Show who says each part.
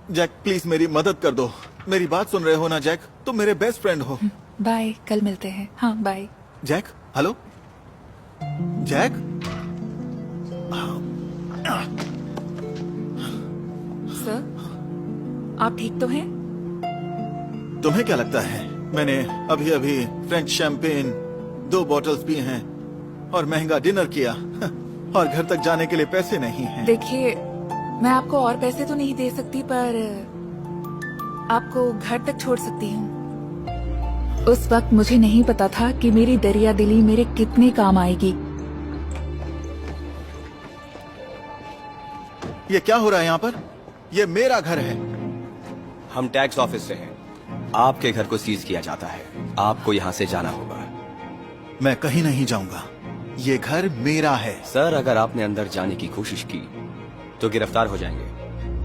Speaker 1: Jack please मेरी मदद कर दो। मेरी बात सुन रहे हो ना जैक? तुम मेरे बेस्ट फ्रेंड हो।
Speaker 2: बाय, कल मिलते हैं। हाँ bye.
Speaker 1: Jack hello Jack.
Speaker 2: Sir, आप ठीक तो हैं?
Speaker 1: तुम्हें क्या लगता है मैंने अभी अभी फ्रेंच शैंपेन 2 बॉटल्स पी हैं और महंगा डिनर किया और घर तक जाने के लिए पैसे नहीं हैं।
Speaker 2: देखिए, मैं आपको और पैसे तो नहीं दे सकती, पर आपको घर तक छोड़ सकती हूँ। उस वक्त मुझे नहीं पता था कि मेरी दरिया दिली मेरे कितने काम आएगी।
Speaker 1: ये क्या हो रहा है यहाँ पर? ये मेरा घर है।
Speaker 3: हम टैक्स ऑफिस से हैं। आपके घर को सीज किया जाता है। आपको यहाँ से जाना होगा।
Speaker 1: मैं कहीं नहीं जाऊंगा, ये घर मेरा है।
Speaker 3: सर, अगर आपने अंदर जाने की कोशिश की तो गिरफ्तार हो जाएंगे।